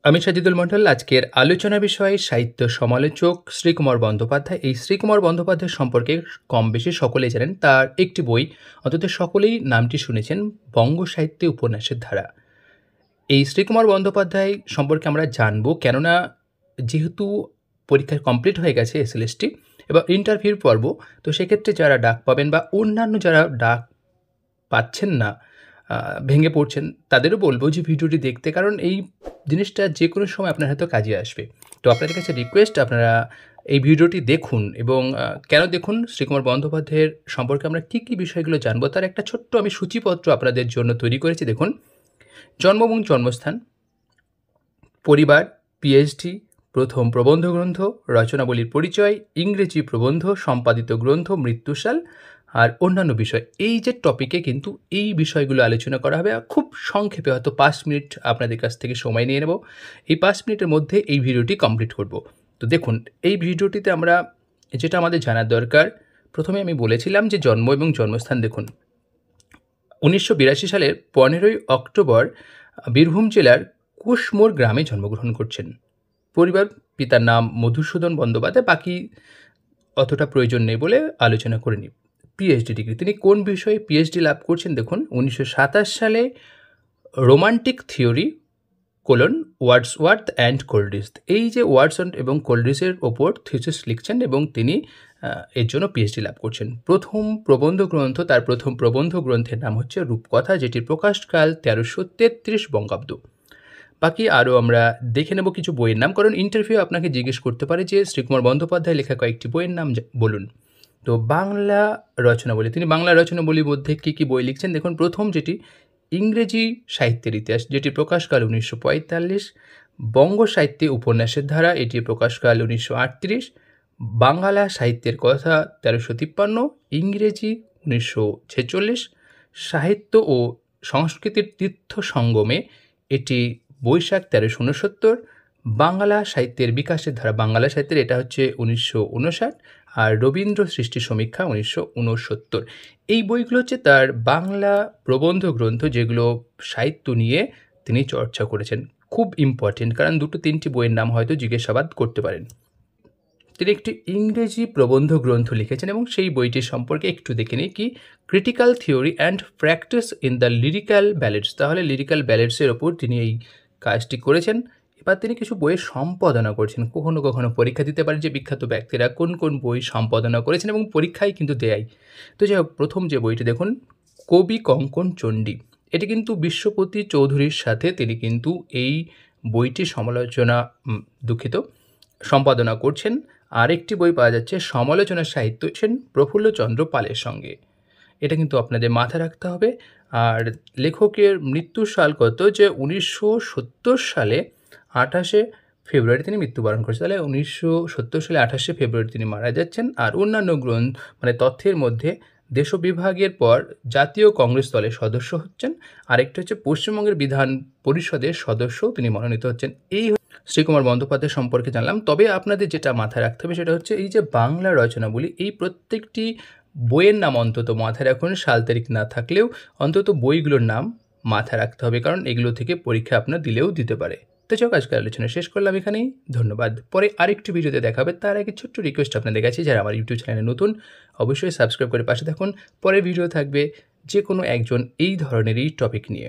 আমি সাজিদুল মণ্ডল। আজকের আলোচনা বিষয় সাহিত্য সমালোচক শ্রীকুমার বন্দ্যোপাধ্যায়। এই শ্রীকুমার বন্দ্যোপাধ্যায় সম্পর্কে কম বেশি সকলেই জানেন। তার একটি বই অন্তত সকলেই নামটি শুনেছেন, বঙ্গ সাহিত্যে উপন্যাসের ধারা। এই শ্রীকুমার বন্দ্যোপাধ্যায় সম্পর্কে আমরা জানবো, কেননা যেহেতু পরীক্ষা কমপ্লিট হয়ে গেছে এসএলএসটি এবং ইন্টারভিউর পর্ব, তো সেক্ষেত্রে যারা ডাক পাবেন বা অন্যান্য যারা ডাক পাচ্ছেন না, ভেঙে পড়ছেন, তাদেরও বলবো যে ভিডিওটি দেখতে, কারণ এই জিনিসটা যে কোনো সময় আপনার হয়তো কাজে আসবে। তো আপনাদের কাছে রিকোয়েস্ট, আপনারা এই ভিডিওটি দেখুন এবং কেন দেখুন, শ্রীকুমার বন্দ্যোপাধ্যায়ের সম্পর্কে আমরা কী কী বিষয়গুলো জানবো তার একটা ছোট্ট আমি সূচিপত্র আপনাদের জন্য তৈরি করেছি। দেখুন, জন্ম এবং জন্মস্থান, পরিবার, পিএইচডি, প্রথম প্রবন্ধ গ্রন্থ, রচনাবলীর পরিচয়, ইংরেজি প্রবন্ধ, সম্পাদিত গ্রন্থ, মৃত্যুসাল আর অন্যান্য বিষয়। এই যে টপিকে কিন্তু এই বিষয়গুলো আলোচনা করা হবে, খুব সংক্ষেপে, হয়তো 5 মিনিট আপনাদের কাছ থেকে সময় নিয়ে নেব। এই 5 মিনিটের মধ্যে এই ভিডিওটি কমপ্লিট করব। তো দেখুন, এই ভিডিওটিতে আমরা যেটা আমাদের জানার দরকার, প্রথমে আমি বলেছিলাম যে জন্ম এবং জন্মস্থান। দেখুন, 1982 সালের 15ই অক্টোবর বীরভূম জেলার কুশমোড় গ্রামে জন্মগ্রহণ করছেন। পরিবার, পিতার নাম মধুসূদন বন্দ্যোপাধ্যায়, বাকি অতটা প্রয়োজন নেই বলে আলোচনা করে নিই। পিএইচডি ডিগ্রি, তিনি কোন বিষয়ে পিএইচডি লাভ করছেন? দেখুন, 1927 সালে romantic theory Wordsworth and Coleridge, এই যে ওয়ার্ডসওয়ার্থ এবং কোলরিজের ওপর থিসিস লিখছেন এবং তিনি এর জন্য পিএইচডি লাভ করছেন। প্রথম প্রবন্ধ গ্রন্থ, তার প্রথম প্রবন্ধ গ্রন্থের নাম হচ্ছে রূপকথা, যেটির প্রকাশকাল 1333 বঙ্গাব্দ। বাকি আরও আমরা দেখে নেব কিছু বইয়ের নাম, কারণ ইন্টারভিউ আপনাকে জিজ্ঞেস করতে পারে যে শ্রীকুমার বন্দ্যোপাধ্যায় লেখা কয়েকটি বইয়ের নাম বলুন। তো বাংলা রচনাবলী, তিনি বাংলা রচনাবলীর মধ্যে কী কী বই লিখছেন? দেখুন, প্রথম যেটি ইংরেজি সাহিত্যের ইতিহাস, যেটি প্রকাশকাল 1945, বঙ্গ সাহিত্যে উপন্যাসের ধারা, এটির প্রকাশকাল 1938, বাংলা সাহিত্যের কথা 1353, ইংরেজি 1946, সাহিত্য ও সংস্কৃতির তীর্থ সঙ্গমে, এটি বৈশাখ 1369, বাংলা সাহিত্যের বিকাশের ধারা, বাংলা সাহিত্যের, এটা হচ্ছে 1959, আর রবীন্দ্র সৃষ্টি সমীক্ষা 1969। এই বইগুলো হচ্ছে তার বাংলা প্রবন্ধ গ্রন্থ, যেগুলো সাহিত্য নিয়ে তিনি চর্চা করেছেন। খুব ইম্পর্টেন্ট, কারণ 2-3টি বইয়ের নাম হয়তো জিজ্ঞাসাবাদ করতে পারেন। তিনি একটি ইংরেজি প্রবন্ধ গ্রন্থ লিখেছেন এবং সেই বইটির সম্পর্কে একটু দেখে নিই কি, critical theory and practice in the lyrical ballads. তাহলে লিরিক্যাল ব্যালেডসের ওপর তিনি এই কাজটি করেছেন। এবার তিনি কিছু বইয়ের সম্পাদনা করেছেন। কখনো কখনো পরীক্ষা দিতে পারে যে বিখ্যাত ব্যক্তিরা কোন কোন বই সম্পাদনা করেছেন, এবং পরীক্ষায় কিন্তু দেয়। তো যাই হোক, প্রথম যে বইটি দেখুন, কবি কঙ্কন চণ্ডী, এটি কিন্তু বিশ্বপতি চৌধুরীর সাথে তিনি কিন্তু এই বইটি সম্পাদনা করছেন। আরেকটি বই পাওয়া যাচ্ছে সমালোচনা সাহিত্য প্রফুল্লচন্দ্র পালের সঙ্গে, এটা কিন্তু আপনাদের মাথায় রাখতে হবে। আর লেখকের মৃত্যুর সাল কত, যে 1970 সালে 28শে ফেব্রুয়ারি তিনি মৃত্যুবরণ করেছেন। তাহলে 1970 সালে 28শে ফেব্রুয়ারি তিনি মারা যাচ্ছেন। আর অন্যান্য তথ্যের মধ্যে দেশবিভাগের পর জাতীয় কংগ্রেস দলের সদস্য হচ্ছেন, আরেকটা হচ্ছে পশ্চিমবঙ্গের বিধান পরিষদের সদস্যও তিনি মনোনীত হচ্ছেন। এই শ্রীকুমার বন্দ্যোপাধ্যায় সম্পর্কে জানলাম। তবে আপনাদের যেটা মাথায় রাখতে হবে সেটা হচ্ছে এই যে বাংলা রচনাবলী, এই প্রত্যেকটি বইয়ের নাম অন্তত মাথায় রাখুন, সাল তারিখ না থাকলেও অন্তত বইগুলোর নাম মাথায় রাখতে হবে, কারণ এগুলো থেকে পরীক্ষা আপনার দিলেও দিতে পারে। তো চোখ, আজকের আলোচনা শেষ করলাম এখানেই। ধন্যবাদ। পরে আরেকটি ভিডিওতে দেখাবে, তার আগে ছোট্ট রিকোয়েস্ট আপনাদের কাছে, যারা আমার ইউটিউব চ্যানেলে নতুন, অবশ্যই সাবস্ক্রাইব করে পাশে থাকুন। পরের ভিডিও থাকবে যে কোনো একজন এই ধরনেরই টপিক নিয়ে।